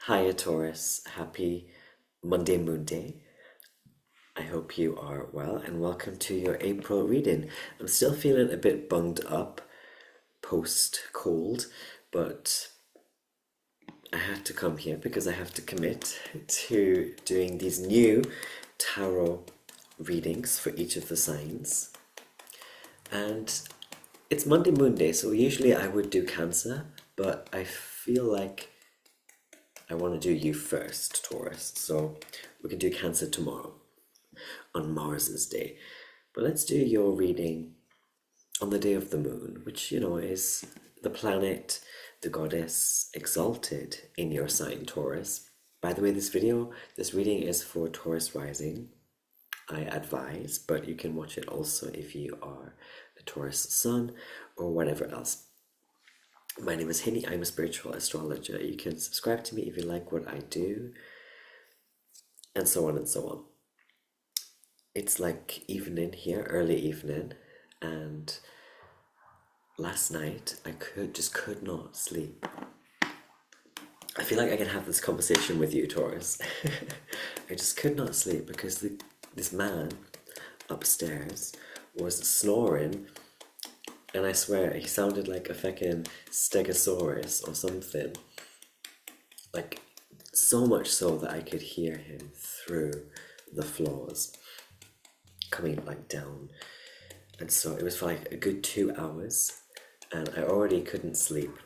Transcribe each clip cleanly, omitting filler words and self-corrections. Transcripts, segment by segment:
Hiya Taurus, happy Monday Moon Day. I hope you are well and welcome to your April reading. I'm still feeling a bit bunged up post cold, but I had to come here because I have to commit to doing these new tarot readings for each of the signs. And it's Monday Moon Day, so usually I would do Cancer, but I feel like I want to do you first, Taurus. So we can do Cancer tomorrow on Mars's day. But let's do your reading on the day of the moon, which, is the planet, the goddess exalted in your sign, Taurus. By the way, this reading is for Taurus rising, I advise, but you can watch it also if you are a Taurus sun or whatever else. My name is Hinny. I'm a spiritual astrologer. You can subscribe to me if you like what I do, and so on and so on. It's like evening here, early evening, and last night I could not sleep. I feel like I can have this conversation with you, Taurus. I just could not sleep because this man upstairs was snoring, and I swear he sounded like a fucking stegosaurus or something. Like, so much so that I could hear him through the floors coming like down. And so it was for like a good 2 hours, and I already couldn't sleep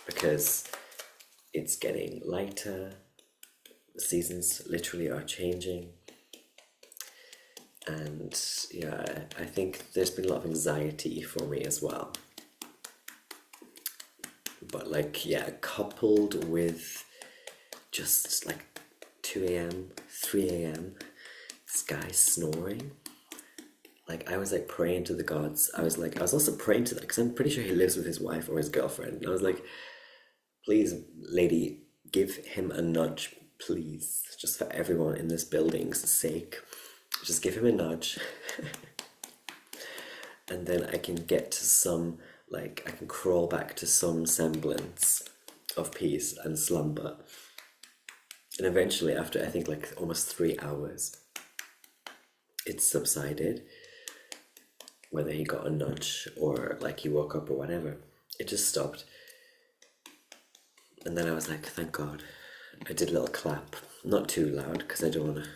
because it's getting lighter, the seasons literally are changing, and yeah, I think there's been a lot of anxiety for me as well. But like, yeah, coupled with just like 2 a.m., 3 a.m., this guy snoring. Like, I was like praying to the gods. I was also praying to that because I'm pretty sure he lives with his wife or his girlfriend. And I was like, please, lady, give him a nudge, please. Just for everyone in this building's sake. Just give him a nudge. And then I can get to some, like, I can crawl back to some semblance of peace and slumber. And eventually, after I think like almost 3 hours, it subsided. Whether he got a nudge or like he woke up or whatever, it just stopped. And then I was like, thank God. I did a little clap, not too loud because I don't want to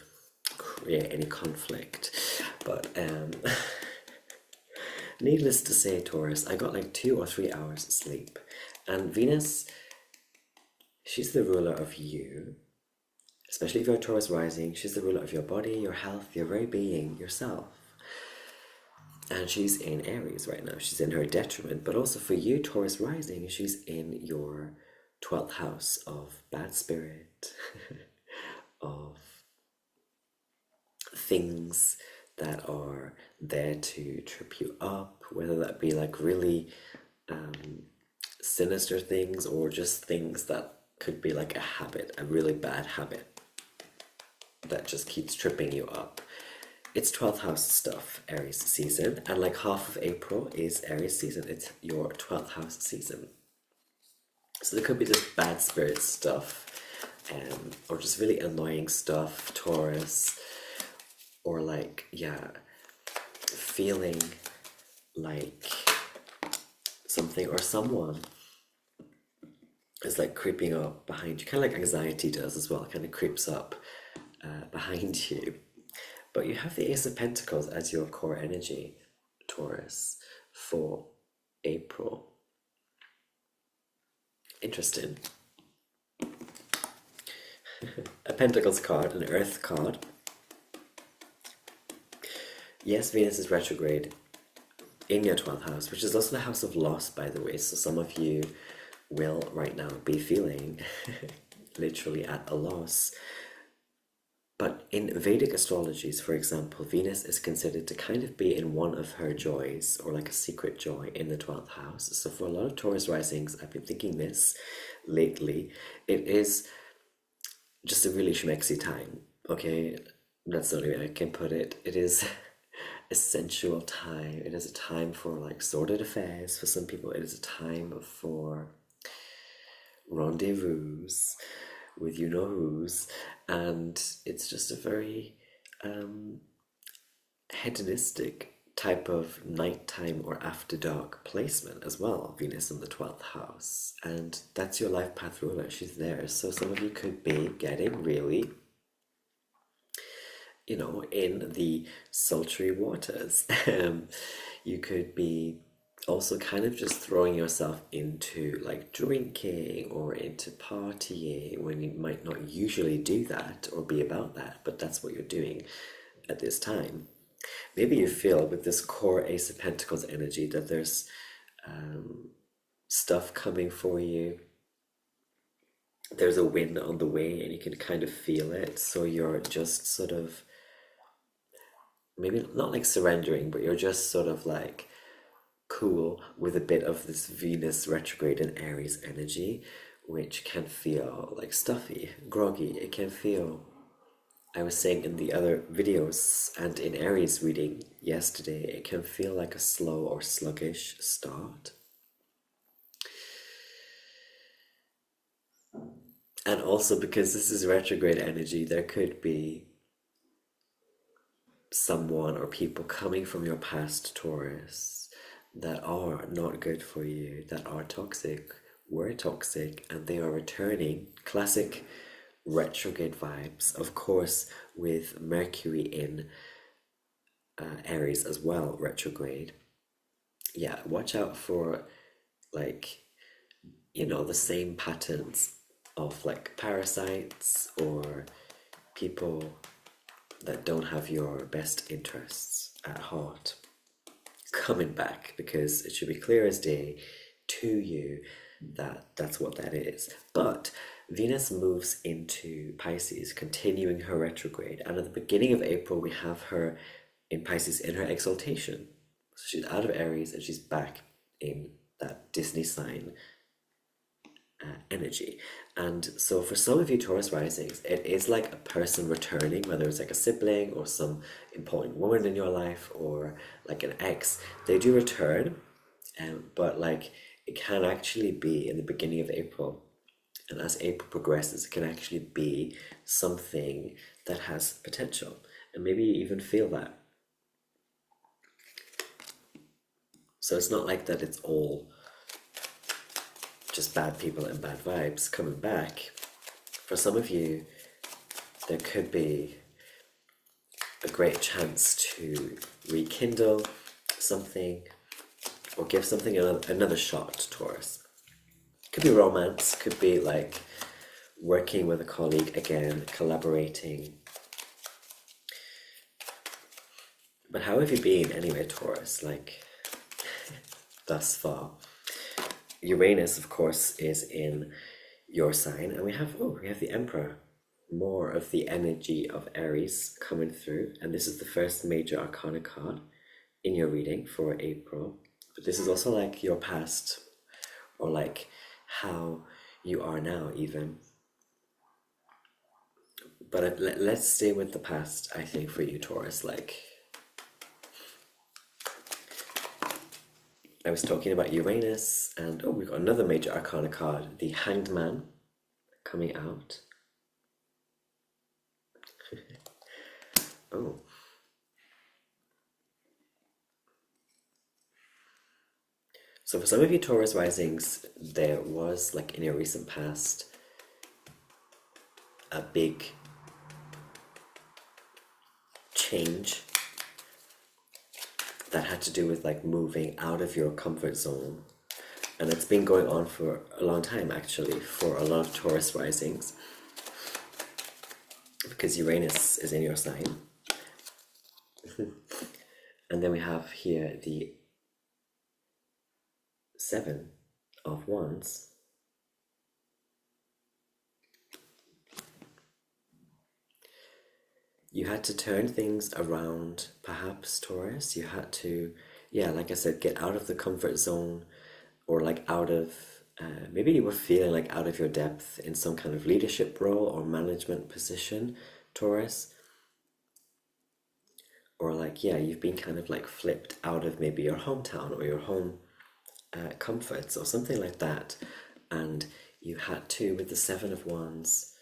create any conflict. But needless to say, Taurus, I got like 2 or 3 hours sleep. And Venus, she's the ruler of you. Especially if you're Taurus rising, she's the ruler of your body, your health, your very being, yourself. And she's in Aries right now. She's in her detriment. But also for you, Taurus rising, she's in your 12th house of bad spirit, of things that are there to trip you up, whether that be like really sinister things or just things that could be like a habit, a really bad habit that just keeps tripping you up. It's 12th house stuff, Aries season, and like half of April is Aries season. It's your 12th house season. So there could be just bad spirit stuff, or just really annoying stuff, Taurus, or like, yeah, feeling like something or someone is like creeping up behind you, kind of like anxiety does as well, kind of creeps up behind you. But you have the Ace of Pentacles as your core energy, Taurus, for April. Interesting. A Pentacles card, an Earth card. Yes, Venus is retrograde in your 12th house, which is also the house of loss, by the way. So some of you will right now be feeling literally at a loss. But in Vedic astrologies, for example, Venus is considered to kind of be in one of her joys, or like a secret joy in the 12th house. So for a lot of Taurus risings, I've been thinking this lately, it is just a really schmexy time, okay? That's the only way I can put it. It is a sensual time. It is a time for like sordid affairs. For some people, it is a time for rendezvous with you know who's, and it's just a very hedonistic type of nighttime or after dark placement as well. Venus in the 12th house, and that's your life path ruler. She's there, so some of you could be getting really, you know, in the sultry waters. You could be also kind of just throwing yourself into like drinking or into partying when you might not usually do that or be about that, but that's what you're doing at this time. Maybe you feel with this core Ace of Pentacles energy that there's stuff coming for you. There's a win on the way and you can kind of feel it. So you're just sort of, maybe not like surrendering, but you're just sort of like cool with a bit of this Venus retrograde and Aries energy, which can feel like stuffy, groggy. It can feel, I was saying in the other videos and in Aries reading yesterday, it can feel like a slow or sluggish start. And also because this is retrograde energy, there could be someone or people coming from your past, Taurus, that are not good for you, that are toxic, were toxic, and they are returning. Classic retrograde vibes, of course, with Mercury in Aries as well, retrograde. Yeah, watch out for, like, you know, the same patterns of like parasites or people that don't have your best interests at heart coming back, because it should be clear as day to you that that's what that is. But Venus moves into Pisces, continuing her retrograde, and at the beginning of April we have her in Pisces in her exaltation. So she's out of Aries and she's back in that Disney sign energy. And so for some of you Taurus risings, it is like a person returning, whether it's like a sibling or some important woman in your life or like an ex. They do return, but like it can actually be in the beginning of April, and as April progresses it can actually be something that has potential, and maybe you even feel that. So it's not like that it's all just bad people and bad vibes coming back. For some of you, there could be a great chance to rekindle something or give something another shot, Taurus. Could be romance, could be like working with a colleague again, collaborating. But how have you been anyway, Taurus, like thus far? Uranus, of course, is in your sign, and we have the Emperor, more of the energy of Aries coming through, and this is the first major arcana card in your reading for April. But this is also like your past, or like how you are now even. But let's stay with the past, I think, for you, Taurus. Like, I was talking about Uranus, and we've got another major arcana card, the Hanged Man, coming out. Oh. So for some of you Taurus risings, there was, like in your recent past, a big change that had to do with like moving out of your comfort zone. And it's been going on for a long time, actually, for a lot of Taurus risings, because Uranus is in your sign. And then we have here the Seven of Wands. You had to turn things around, perhaps, Taurus. You had to, yeah, like I said, get out of the comfort zone, or like out of, maybe you were feeling like out of your depth in some kind of leadership role or management position, Taurus. Or like, yeah, you've been kind of like flipped out of maybe your hometown or your home comforts or something like that. And You had to, with the Seven of Wands,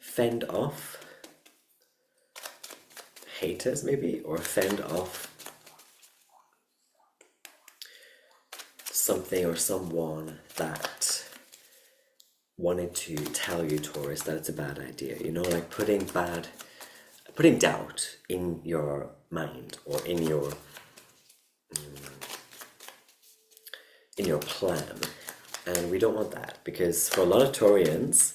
fend off haters maybe, or fend off something or someone that wanted to tell you, Taurus, that it's a bad idea. You know, like putting doubt in your mind or in your plan. And we don't want that, because for a lot of Taurians,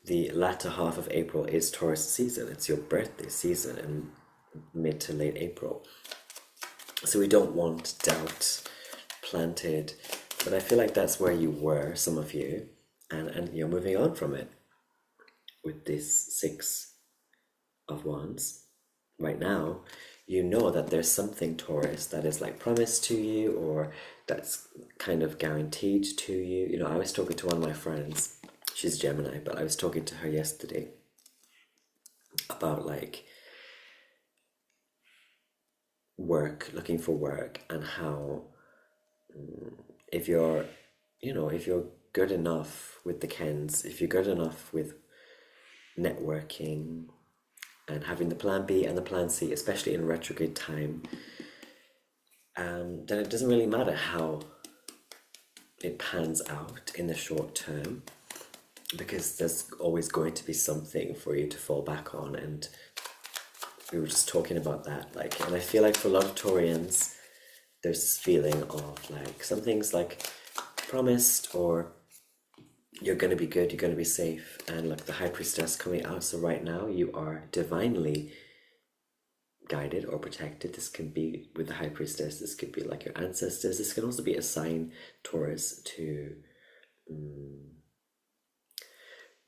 the latter half of April is Taurus season. It's your birthday season in mid to late April. So we don't want doubt planted. But I feel like that's where you were, some of you, and you're moving on from it with this Six of Wands. Right now, you know that there's something, Taurus, that is like promised to you, or that's kind of guaranteed to you. You know, I was talking to one of my friends, she's Gemini, but I was talking to her yesterday about like work, looking for work, and how if you're good enough with the Kens, if you're good enough with networking and having the plan B and the plan C, especially in retrograde time, then it doesn't really matter how it pans out in the short term, because there's always going to be something for you to fall back on. And we were just talking about that, like, and I feel like for a lot of Taurians, there's this feeling of like something's like promised, or you're going to be good, you're going to be safe. And look, the High Priestess coming out. So right now you are divinely guided or protected. This can be with the High Priestess, this could be like your ancestors. This can also be a sign, Taurus, to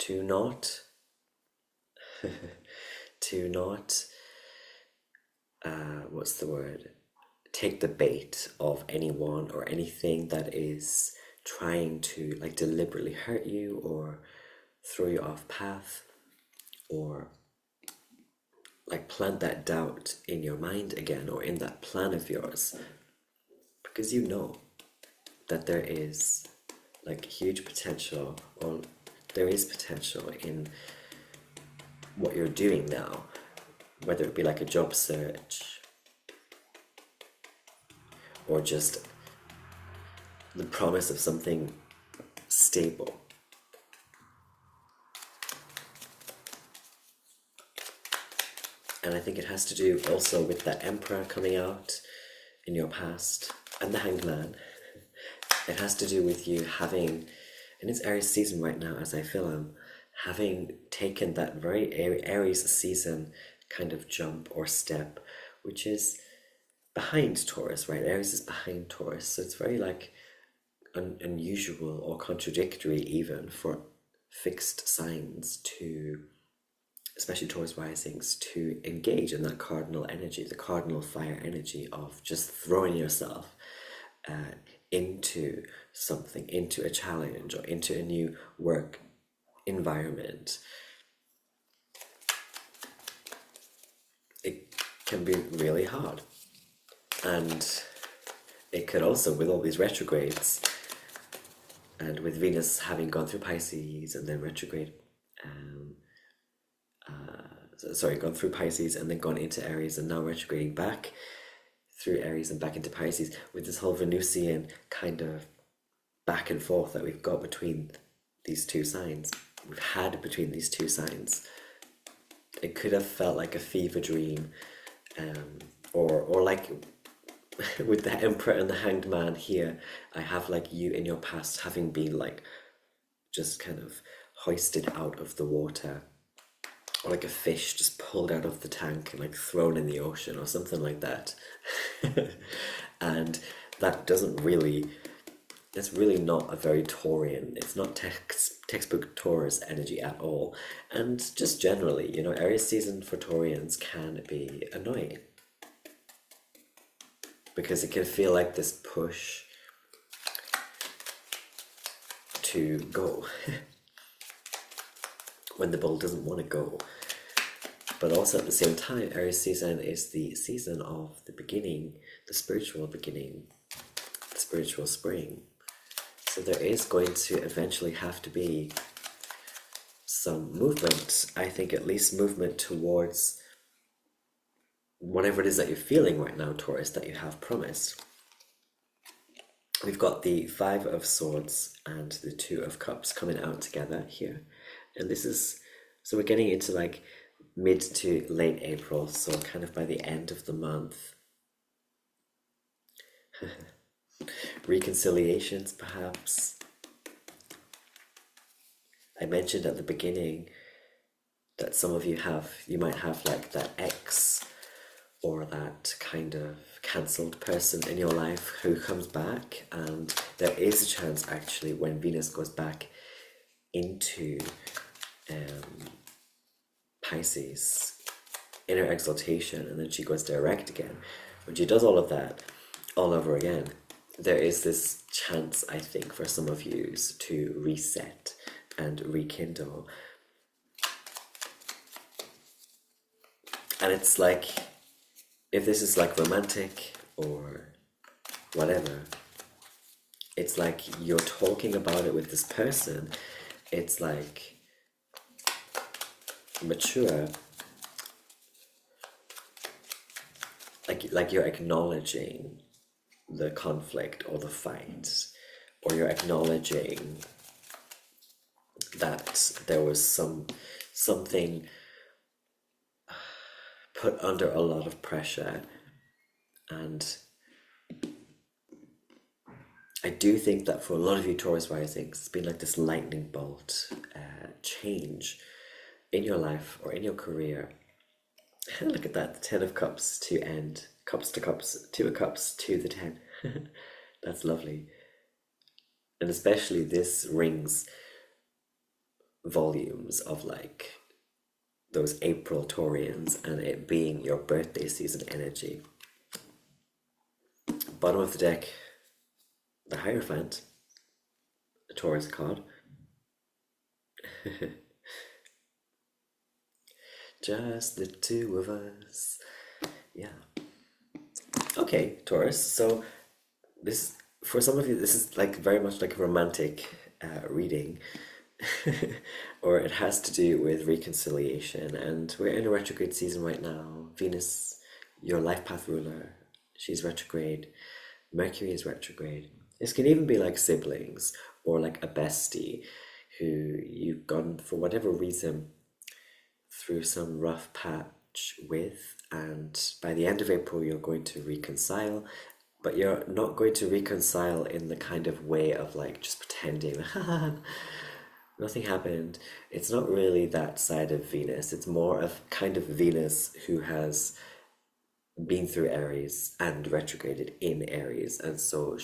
not to not what's the word, take the bait of anyone or anything that is trying to like deliberately hurt you or throw you off path, or like plant that doubt in your mind again, or in that plan of yours, because you know that there is like huge potential, or there is potential in what you're doing now, whether it be like a job search or just the promise of something stable. And I think it has to do also with that Emperor coming out in your past and the Hanged Man. It has to do with you having, and it's Aries season right now as I film, having taken that very Aries season kind of jump or step, which is behind Taurus, right? Aries is behind Taurus, so it's very like unusual or contradictory even for fixed signs to, especially Taurus risings, to engage in that cardinal energy, the cardinal fire energy of just throwing yourself into something, into a challenge, or into a new work environment. It can be really hard, and it could also, with all these retrogrades, and with Venus having gone through Pisces and then retrograde, gone through Pisces and then gone into Aries and now retrograding back through Aries and back into Pisces, with this whole Venusian kind of back and forth that we've got between these two signs, we've had between these two signs. It could have felt like a fever dream, or like with the Emperor and the Hanged Man here, I have like you in your past having been like just kind of hoisted out of the water, or like a fish just pulled out of the tank and like thrown in the ocean or something like that. And that doesn't really, it's really not a very Taurian, it's not textbook Taurus energy at all. And just generally, you know, Aries season for Taurians can be annoying, because it can feel like this push to go when the bull doesn't want to go. But also at the same time, Aries season is the season of the beginning, the spiritual beginning, spiritual spring. So there is going to eventually have to be some movement, I think at least movement towards whatever it is that you're feeling right now, Taurus, that you have promised. We've got the Five of Swords and the Two of Cups coming out together here. And this is, so we're getting into like mid to late April, so kind of by the end of the month. Reconciliations, perhaps. I mentioned at the beginning that some of you might have like that ex or that kind of cancelled person in your life who comes back, and there is a chance actually when Venus goes back into Pisces, inner exaltation, and then she goes direct again. When she does all of that all over again, there is this chance, I think, for some of you to reset and rekindle. And it's like, if this is like romantic or whatever, it's like you're talking about it with this person. It's like mature, like you're acknowledging the conflict or the fight, or you're acknowledging that there was something put under a lot of pressure. And I do think that for a lot of you Taurus risings, it's been like this lightning bolt change in your life or in your career. Look at that, the Ten of Cups to end, cups to cups, Two of Cups to the 10. That's lovely. And especially this rings volumes of like those April Taurians and it being your birthday season energy. Bottom of the deck, the Hierophant, a Taurus card. Just the two of us. Yeah. Okay, Taurus. So this, for some of you, this is like very much like a romantic reading. Or it has to do with reconciliation, and we're in a retrograde season right now. Venus, your life path ruler, she's retrograde. Mercury is retrograde. This can even be like siblings or like a bestie who you've gone for whatever reason through some rough patch with, and by the end of April you're going to reconcile, but you're not going to reconcile in the kind of way of like just pretending nothing happened. It's not really that side of Venus. It's more of kind of Venus who has been through Aries and retrograded in Aries, and so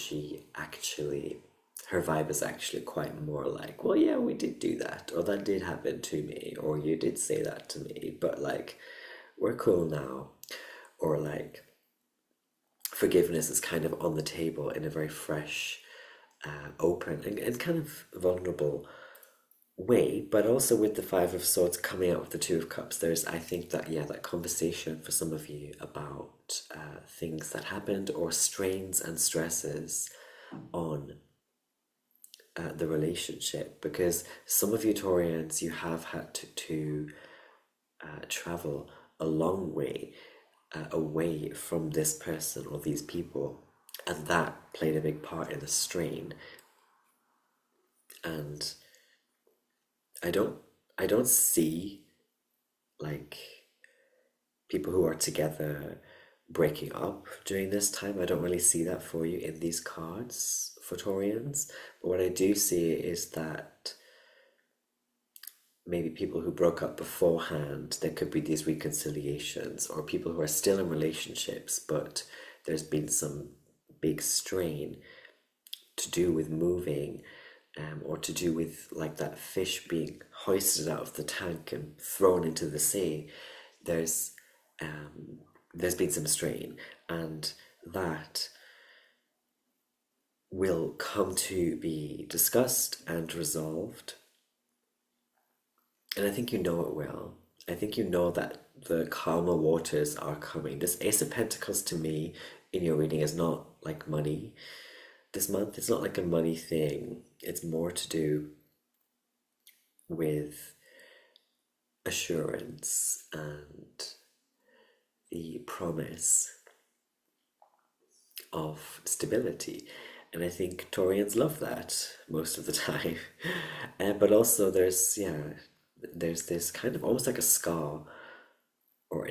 her vibe is actually quite more like, well, yeah, we did do that, or that did happen to me, or you did say that to me, but like, we're cool now. Or like, forgiveness is kind of on the table in a very fresh, open, and kind of vulnerable way. But also with the Five of Swords coming out with the Two of Cups, there's, I think that, yeah, that conversation for some of you about things that happened or strains and stresses on the relationship, because some of you Taurians, you have had to travel a long way away from this person or these people, and that played a big part in the strain. And I don't see like people who are together breaking up during this time. I don't really see that for you in these cards for Taurians. But what I do see is that maybe people who broke up beforehand, there could be these reconciliations, or people who are still in relationships, but there's been some big strain to do with moving, or to do with like that fish being hoisted out of the tank and thrown into the sea. There's been some strain, and that will come to be discussed and resolved. And I think you know it will. I think you know that the calmer waters are coming. This Ace of Pentacles to me in your reading is not like money. this month, it's not like a money thing. It's more to do with assurance and the promise of stability. And I think Taurians love that most of the time. But also there's this kind of almost like a scar or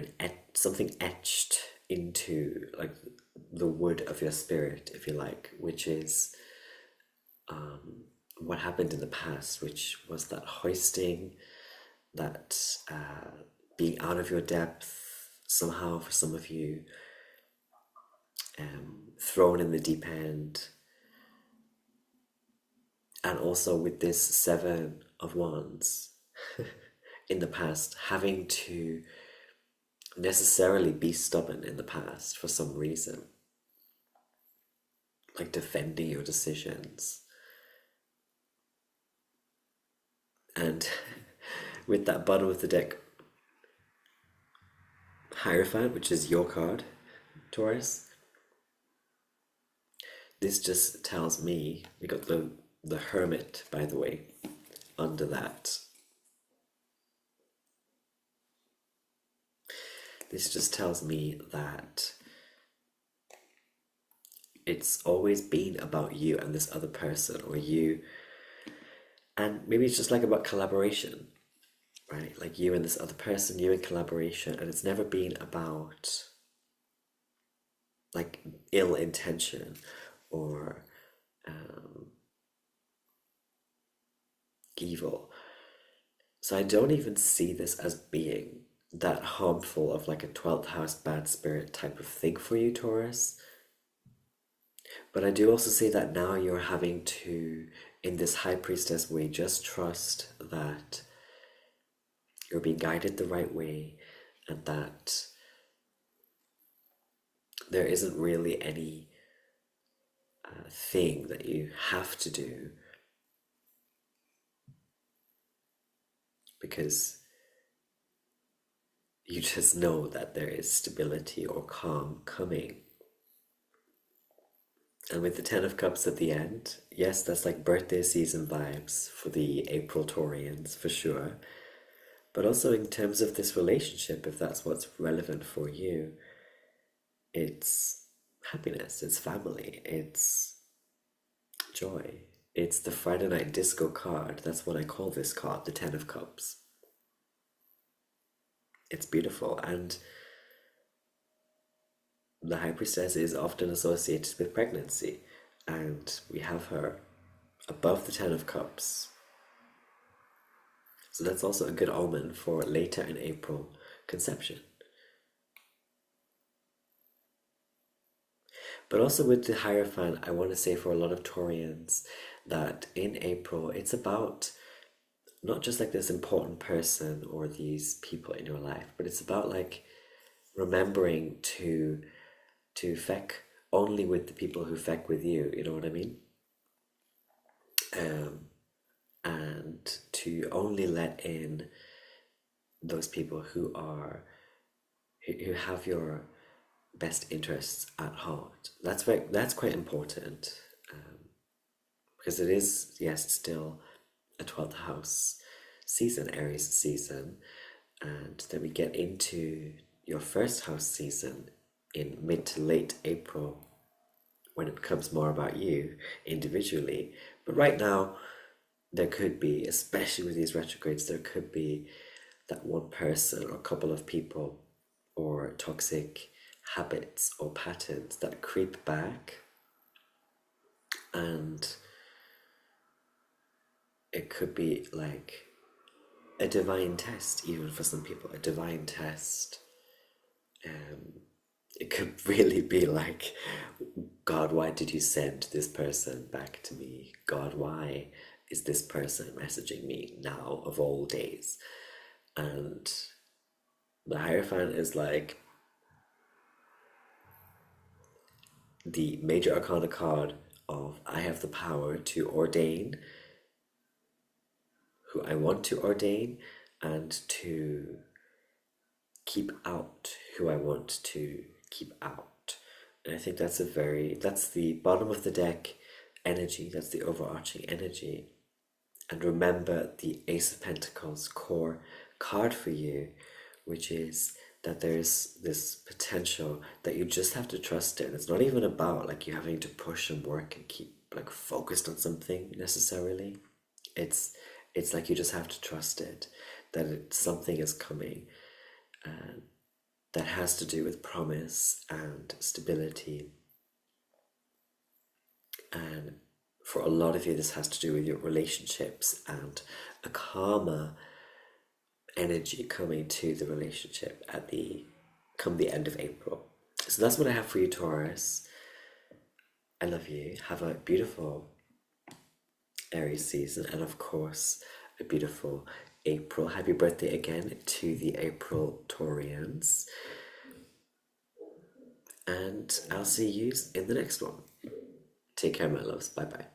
something etched into like the wood of your spirit, if you like, which is what happened in the past, which was that hoisting, that being out of your depth somehow for some of you, thrown in the deep end. And also with this Seven of Wands in the past, having to necessarily be stubborn in the past for some reason, like defending your decisions. And with that bottom of the deck Hierophant, which is your card, Taurus, this just tells me, we got the Hermit, by the way, under that. This just tells me that it's always been about you and this other person, or you, and maybe it's just like about collaboration, right? Like you and this other person, you in collaboration, and it's never been about like ill intention or evil. So I don't even see this as being that harmful of like a 12th house bad spirit type of thing for you, Taurus. But I do also see that now you're having to, in this high priestess way, just trust that you're being guided the right way, and that there isn't really any thing that you have to do, because you just know that there is stability or calm coming. And with the Ten of Cups at the end, yes, that's like birthday season vibes for the April Taurians, for sure. But also in terms of this relationship, if that's what's relevant for you, it's happiness, it's family, it's joy. It's the Friday night disco card. That's what I call this card, the Ten of Cups. It's beautiful, and the High Priestess is often associated with pregnancy, and we have her above the Ten of Cups. So that's also a good omen for later in April conception. But also with the Hierophant, I want to say for a lot of Taurians that in April, it's about not just like this important person or these people in your life, but it's about like remembering to feck only with the people who feck with you, you know what I mean? And to only let in those people who have your best interests at heart. That's quite important, because it is, yes, still a 12th house season, Aries season, and then we get into your first house season in mid to late April, when it becomes more about you individually. But right now, there could be, especially with these retrogrades, there could be that one person or a couple of people or toxic habits or patterns that creep back, and it could be like a divine test, even for some people, a divine test. It could really be like, God, why did you send this person back to me? God, why is this person messaging me now of all days? And the Hierophant is like the major arcana card of I have the power to ordain who I want to ordain, and to keep out who I want to keep out. And I think that's the bottom of the deck energy, that's the overarching energy. And remember the Ace of Pentacles core card for you, which is that there's this potential that you just have to trust in. It's not even about like you having to push and work and keep like focused on something necessarily. It's like you just have to trust it, that something is coming that has to do with promise and stability. And for a lot of you, this has to do with your relationships and a calmer energy coming to the relationship come the end of April. So that's what I have for you, Taurus. I love you. Have a beautiful Aries season, and of course, a beautiful April. Happy birthday again to the April Taurians. And I'll see you in the next one. Take care, my loves. Bye bye.